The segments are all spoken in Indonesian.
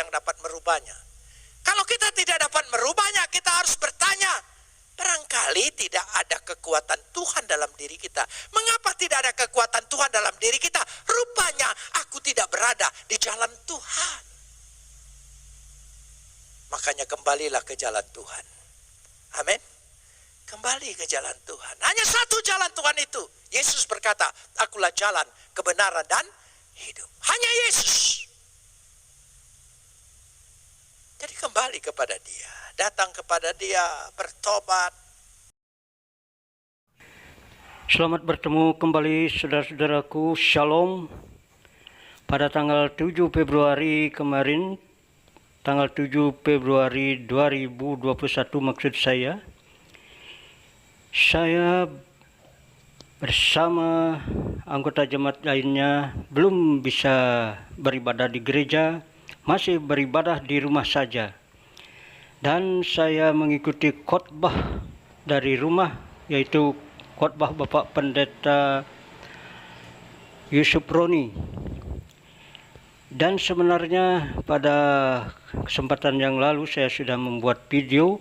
yang dapat merubahnya. Kalau kita tidak dapat merubahnya, kita harus bertanya, barangkali tidak ada kekuatan Tuhan dalam diri kita. Mengapa tidak ada kekuatan Tuhan dalam diri kita? Rupanya aku tidak berada di jalan Tuhan. Makanya kembalilah ke jalan Tuhan. Amin. Kembali ke jalan Tuhan. Hanya satu jalan Tuhan itu. Yesus berkata, akulah jalan, kebenaran, dan hidup. Hanya Yesus. Jadi kembali kepada Dia. Datang kepada Dia, bertobat. Selamat bertemu kembali saudara-saudaraku. Shalom. Pada tanggal 7 Februari kemarin, tanggal 7 Februari 2021 maksud saya bersama anggota jemaat lainnya belum bisa beribadah di gereja, masih beribadah di rumah saja. Dan saya mengikuti khotbah dari rumah, yaitu khotbah Bapak Pendeta Yusuf Roni. Dan sebenarnya pada kesempatan yang lalu saya sudah membuat video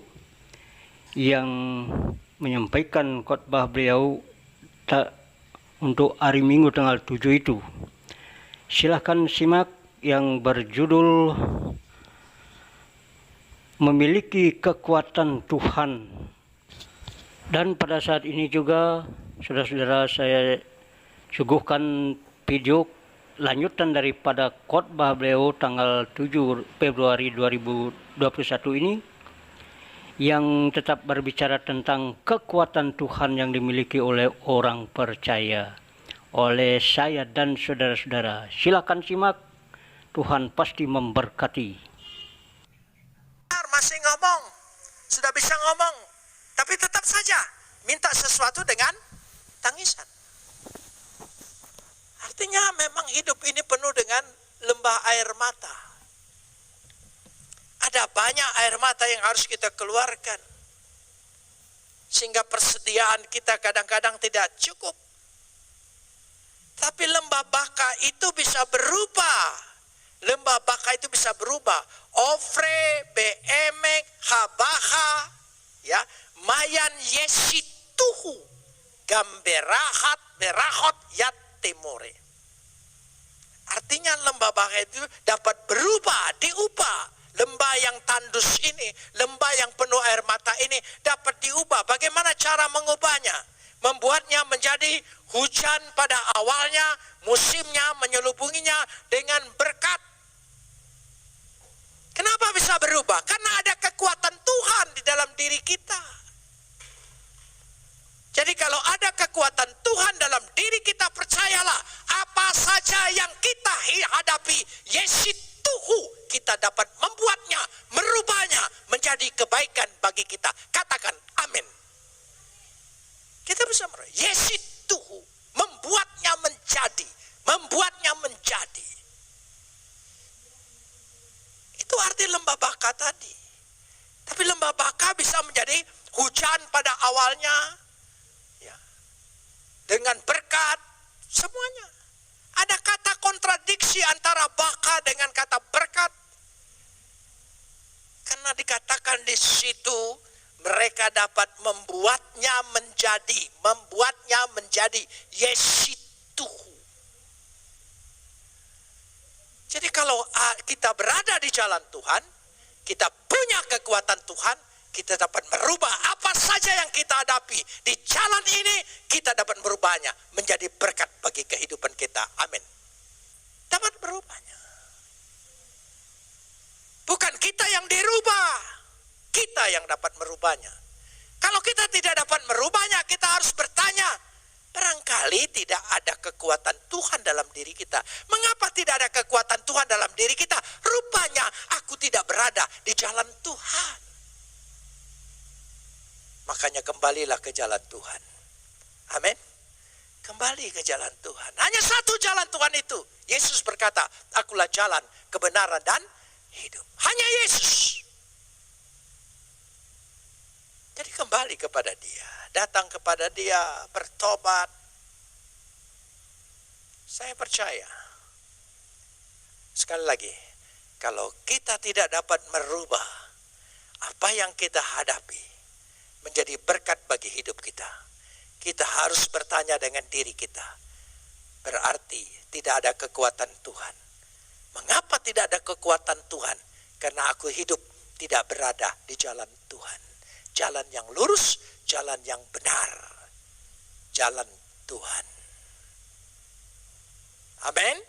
yang menyampaikan khotbah beliau untuk hari Minggu tanggal 7 itu. Silahkan simak yang berjudul Memiliki Kekuatan Tuhan. Dan pada saat ini juga saudara-saudara, saya suguhkan video lanjutan daripada khotbah beliau tanggal 7 Februari 2021 ini, yang tetap berbicara tentang kekuatan Tuhan yang dimiliki oleh orang percaya, oleh saya dan saudara-saudara. Silakan simak, Tuhan pasti memberkati. Masih ngomong, sudah bisa ngomong, tapi tetap saja minta sesuatu dengan tangisan. Artinya memang hidup ini penuh dengan lembah air mata. Ada banyak air mata yang harus kita keluarkan. Sehingga persediaan kita kadang-kadang tidak cukup. Tapi lembah baka itu bisa berubah. Lembah baka itu bisa berubah. Ofre, beemek, habaha, ya, mayan yesituhu, gamberahat, berahot, yat temore. Artinya lembah baka itu dapat berubah, diubah. Lembah yang tandus ini, lembah yang penuh air mata ini dapat diubah. Bagaimana cara mengubahnya? Membuatnya menjadi hujan pada awalnya, musimnya menyelubunginya dengan berkat. Kenapa bisa berubah? Karena ada kekuatan Tuhan di dalam diri kita. Jadi kalau ada kekuatan Tuhan dalam diri kita, percayalah, apa saja yang kita hadapi, yesituhu, kita dapat membuatnya, merubahnya menjadi kebaikan bagi kita. Katakan amin. Kita bisa merubah. Yesituhu, membuatnya menjadi, membuatnya menjadi. Itu arti lembah baka tadi. Tapi lembah baka bisa menjadi hujan pada awalnya, ya, dengan berkat, semuanya. Ada kata kontradiksi antara baka dengan kata berkat. Karena dikatakan di situ mereka dapat membuatnya menjadi yesituhu. Jadi kalau kita berada di jalan Tuhan, kita punya kekuatan Tuhan, kita dapat merubah apa saja yang kita hadapi. Di jalan ini kita dapat merubahnya menjadi berkat bagi kehidupan kita. Amin. Dapat berubahnya. Bukan kita yang dirubah, kita yang dapat merubahnya. Kalau kita tidak dapat merubahnya, kita harus bertanya, barangkali tidak ada kekuatan Tuhan dalam diri kita. Mengapa tidak ada kekuatan Tuhan dalam diri kita? Rupanya aku tidak berada di jalan Tuhan. Makanya kembalilah ke jalan Tuhan. Amin. Kembali ke jalan Tuhan. Hanya satu jalan Tuhan itu. Yesus berkata, akulah jalan, kebenaran, dan hidup. Hanya Yesus. Jadi kembali kepada Dia. Datang kepada Dia, bertobat. Saya percaya. Sekali lagi, Kalau kita tidak dapat merubah apa yang kita hadapi menjadi berkat bagi hidup kita, kita harus bertanya dengan diri kita, berarti tidak ada kekuatan Tuhan. Mengapa tidak ada kekuatan Tuhan? Karena aku hidup tidak berada di jalan Tuhan. Jalan yang lurus, jalan yang benar. Jalan Tuhan. Amin.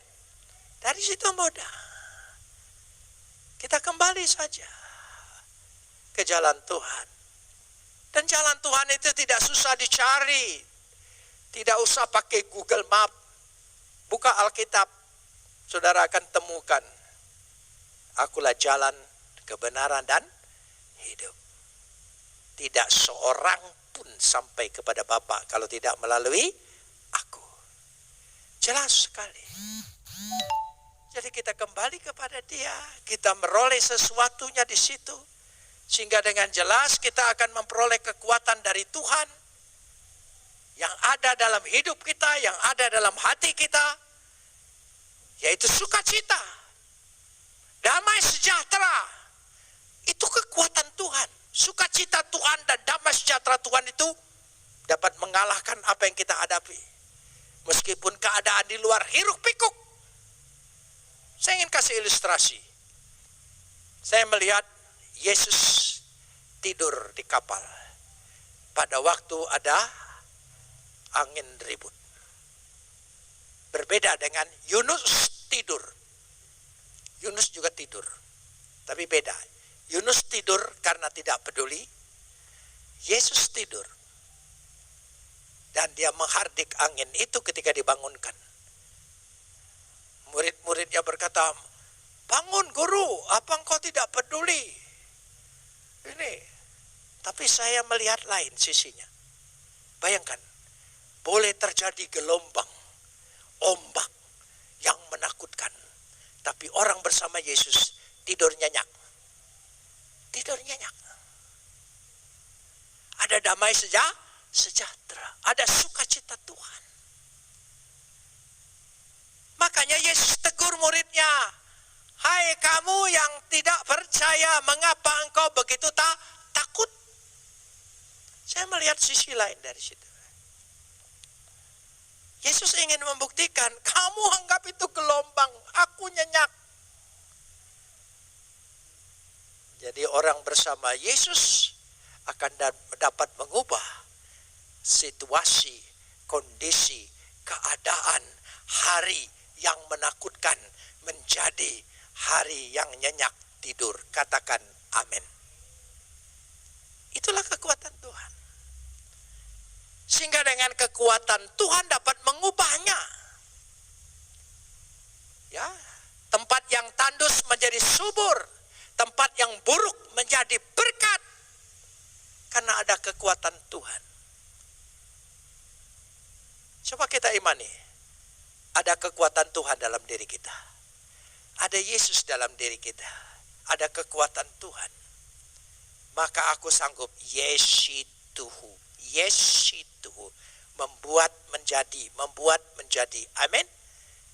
Dari situ mudah. Kita kembali saja ke jalan Tuhan. Dan jalan Tuhan itu tidak susah dicari. Tidak usah pakai Google Map. Buka Alkitab. Saudara akan temukan. Akulah jalan, kebenaran, dan hidup. Tidak seorang pun sampai kepada Bapa kalau tidak melalui aku. Jelas sekali. Jadi kita kembali kepada Dia, kita meroleh sesuatunya di situ, sehingga dengan jelas kita akan memperoleh kekuatan dari Tuhan yang ada dalam hidup kita, yang ada dalam hati kita, yaitu sukacita, damai sejahtera. Itu kekuatan Tuhan. Sukacita Tuhan dan damai sejahtera Tuhan itu dapat mengalahkan apa yang kita hadapi. Meskipun keadaan di luar hiruk pikuk. Saya ingin kasih ilustrasi. Saya melihat Yesus tidur di kapal pada waktu ada angin ribut. Berbeda dengan Yunus tidur. Yunus juga tidur, tapi beda. Yunus tidur karena tidak peduli. Yesus tidur. Dan dia menghardik angin itu ketika dibangunkan. Murid-muridnya berkata, bangun guru, apa engkau tidak peduli? Ini, tapi saya melihat lain sisinya. Bayangkan, boleh terjadi gelombang, ombak yang menakutkan. Tapi orang bersama Yesus tidur nyenyak. Tidur nyenyak. Ada damai sejahtera. Ada sukacita Tuhan. Makanya Yesus tegur muridnya. Hai kamu yang tidak percaya, mengapa engkau begitu takut? Saya melihat sisi lain dari situ. Yesus ingin membuktikan, kamu anggap itu gelombang, aku nyenyak. Jadi orang bersama Yesus akan dapat mengubah situasi, kondisi, keadaan, hari yang menakutkan menjadi hari yang nyenyak tidur. Katakan amin. Itulah kekuatan Tuhan. Sehingga dengan kekuatan Tuhan dapat mengubahnya. Ya, tempat yang tandus menjadi subur, tempat yang buruk menjadi berkat. Karena ada kekuatan Tuhan. Coba kita imani. Ada kekuatan Tuhan dalam diri kita. Ada Yesus dalam diri kita. Ada kekuatan Tuhan. Maka aku sanggup yesituhu. Yesituhu. Membuat menjadi. Amin.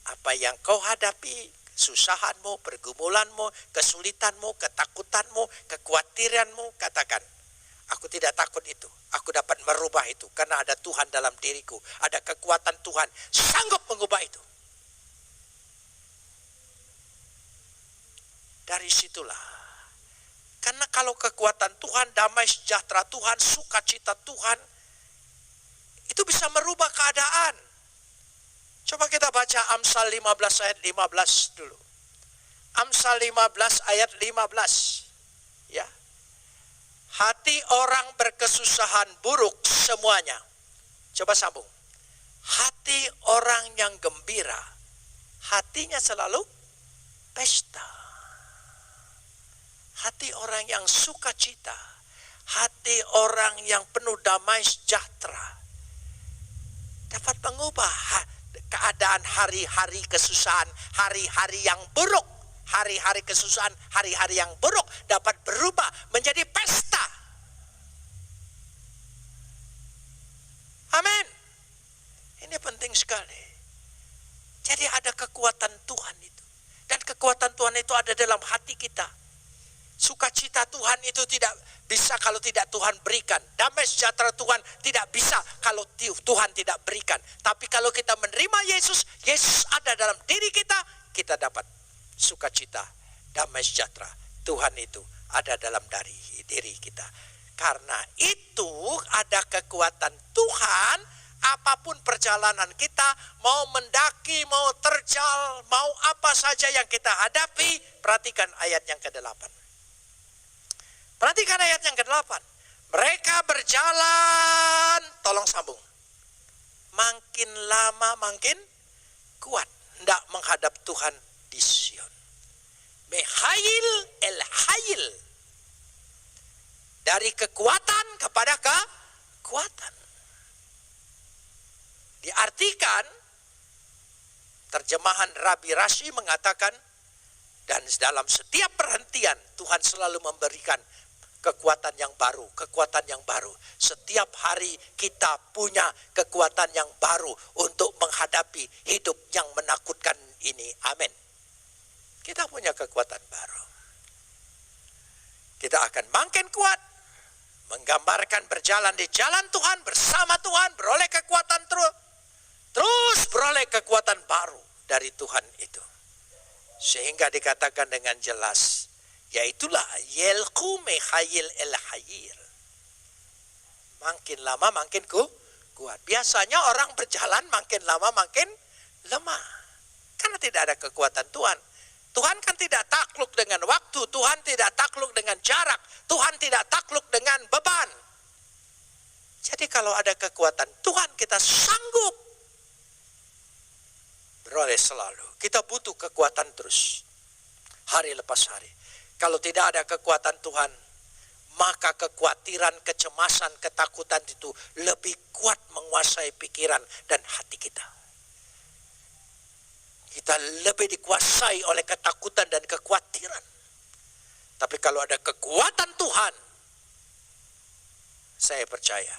Apa yang kau hadapi, kesusahanmu, pergumulanmu, kesulitanmu, ketakutanmu, kekhawatiranmu, katakan, aku tidak takut itu. Aku dapat merubah itu karena ada Tuhan dalam diriku. Ada kekuatan Tuhan sanggup mengubah itu. Dari situlah. Karena kalau kekuatan Tuhan, damai sejahtera Tuhan, sukacita Tuhan, itu bisa merubah keadaan. Coba kita baca Amsal 15 ayat 15 dulu. Amsal 15 ayat 15. Ya. Hati orang berkesusahan buruk semuanya. Coba sambung. Hati orang yang gembira, hatinya selalu pesta. Hati orang yang sukacita, hati orang yang penuh damai sejahtera, dapat mengubah keadaan hari-hari kesusahan, hari-hari yang buruk. Hari-hari kesusahan, hari-hari yang buruk dapat berubah menjadi pesta. Amin. Ini penting sekali. Jadi ada kekuatan Tuhan itu. Dan kekuatan Tuhan itu ada dalam hati kita. Sukacita Tuhan itu tidak bisa kalau tidak Tuhan berikan. Damai sejahtera Tuhan tidak bisa kalau Tuhan tidak berikan. Tapi kalau kita menerima Yesus, Yesus ada dalam diri kita, kita dapat sukacita, damai sejahtera. Tuhan itu ada dalam diri kita. Karena itu ada kekuatan Tuhan, apapun perjalanan kita, mau mendaki, mau terjal, mau apa saja yang kita hadapi, perhatikan ayat yang ke-8. Perhatikan ayat yang ke-8. Mereka berjalan, tolong sambung. Makin lama makin kuat. Hendak menghadap Tuhan di Sion. Mehail el hail. Dari kekuatan kepada kekuatan. Diartikan, terjemahan Rabi Rashi mengatakan, dan dalam setiap perhentian Tuhan selalu memberikan kekuatan yang baru, kekuatan yang baru. Setiap hari kita punya kekuatan yang baru untuk menghadapi hidup yang menakutkan ini. Amin. Kita punya kekuatan baru. Kita akan makin kuat, menggambarkan berjalan di jalan Tuhan, bersama Tuhan, beroleh kekuatan terus beroleh kekuatan baru dari Tuhan itu. Sehingga dikatakan dengan jelas, yaitulah yelku mehayil el hayir. Makin lama makin kuat. Biasanya orang berjalan makin lama makin lemah. Karena tidak ada kekuatan Tuhan. Tuhan kan tidak takluk dengan waktu. Tuhan tidak takluk dengan jarak. Tuhan tidak takluk dengan beban. Jadi kalau ada kekuatan Tuhan, kita sanggup beroleh selalu. Kita butuh kekuatan terus. Hari lepas hari. Kalau tidak ada kekuatan Tuhan, maka kekhawatiran, kecemasan, ketakutan itu lebih kuat menguasai pikiran dan hati kita. Kita lebih dikuasai oleh ketakutan dan kekhawatiran. Tapi kalau ada kekuatan Tuhan, saya percaya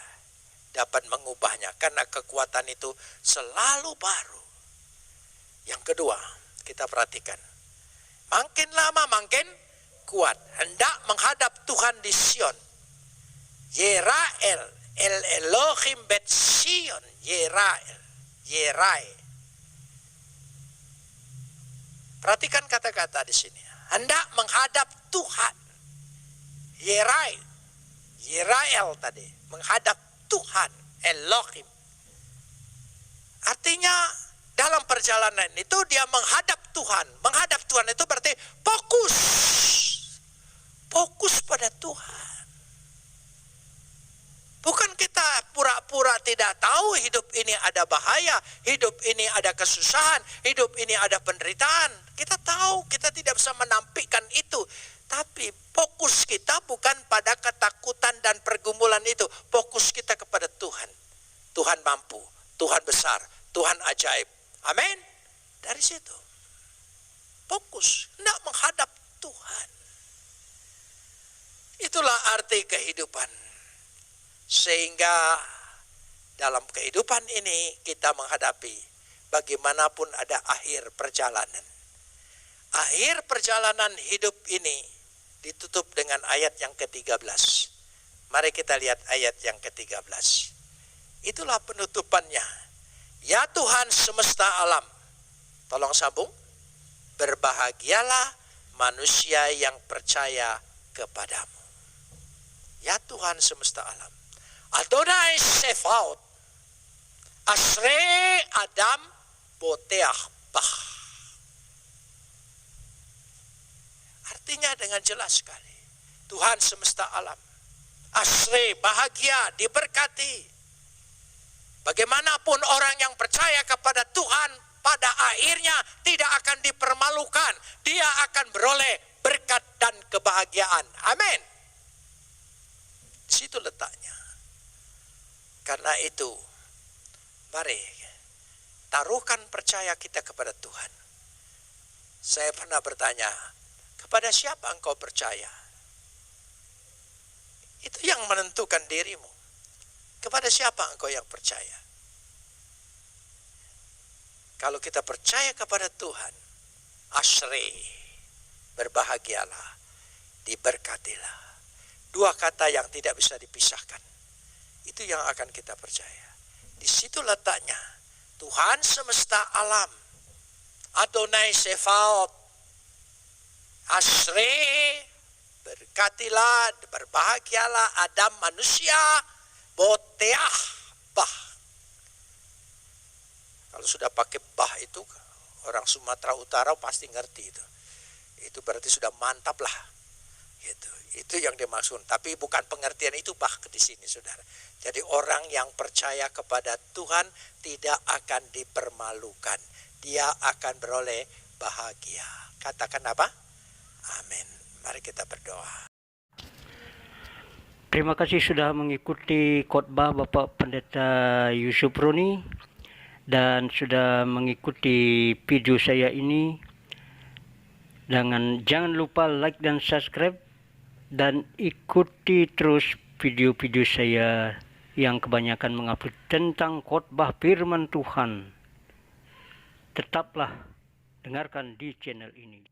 dapat mengubahnya. Karena kekuatan itu selalu baru. Yang kedua, kita perhatikan. Makin lama makin kuat. Hendak menghadap Tuhan di Sion. Yerael, el Elohim bet Sion. Yerael, Yerai. Perhatikan kata-kata di sini. Hendak menghadap Tuhan. Yerai. Yerael tadi. Menghadap Tuhan. Elohim. Artinya dalam perjalanan itu dia menghadap Tuhan. Menghadap Tuhan itu berarti fokus. Fokus pada Tuhan. Bukan kita pura-pura tidak tahu hidup ini ada bahaya, hidup ini ada kesusahan, hidup ini ada penderitaan. Kita tahu, kita tidak bisa menampilkan itu. Tapi fokus kita bukan pada ketakutan dan pergumulan itu. Fokus kita kepada Tuhan. Tuhan mampu, Tuhan besar, Tuhan ajaib. Amin. Dari situ. Fokus, hendak menghadap Tuhan. Itulah arti kehidupan. Sehingga dalam kehidupan ini kita menghadapi bagaimanapun ada akhir perjalanan. Akhir perjalanan hidup ini ditutup dengan ayat yang ke-13. Mari kita lihat ayat yang ke-13. Itulah penutupannya. Ya Tuhan semesta alam. Tolong sambung. Berbahagialah manusia yang percaya kepadamu. Ya Tuhan semesta alam. Adonai Sefaot. Asre Adam Boteach Bah. Artinya dengan jelas sekali. Tuhan semesta alam. Asre, bahagia, diberkati. Bagaimanapun orang yang percaya kepada Tuhan, pada akhirnya tidak akan dipermalukan. Dia akan beroleh berkat dan kebahagiaan. Amin. Di situ letaknya. Karena itu, mari taruhkan percaya kita kepada Tuhan. Saya pernah bertanya, kepada siapa engkau percaya? Itu yang menentukan dirimu. Kepada siapa engkau yang percaya? Kalau kita percaya kepada Tuhan, Asri, berbahagialah, diberkatilah. Dua kata yang tidak bisa dipisahkan. Itu yang akan kita percaya. Di situ letaknya Tuhan semesta alam, Adonai Sefaot, Asri, berkatilah, berbahagialah Adam manusia, boteah bah. Kalau sudah pakai bah itu, orang Sumatera Utara pasti ngerti itu. Itu berarti sudah mantap lah. Itu yang dimaksud. Tapi bukan pengertian itu bah di sini, saudara. Jadi orang yang percaya kepada Tuhan tidak akan dipermalukan. Dia akan beroleh bahagia. Katakan apa? Amin. Mari kita berdoa. Terima kasih sudah mengikuti khotbah Bapak Pendeta Yusuf Roni dan sudah mengikuti video saya ini. Jangan lupa like dan subscribe dan ikuti terus video-video saya yang kebanyakan mengupload tentang khotbah firman Tuhan. Tetaplah dengarkan di channel ini.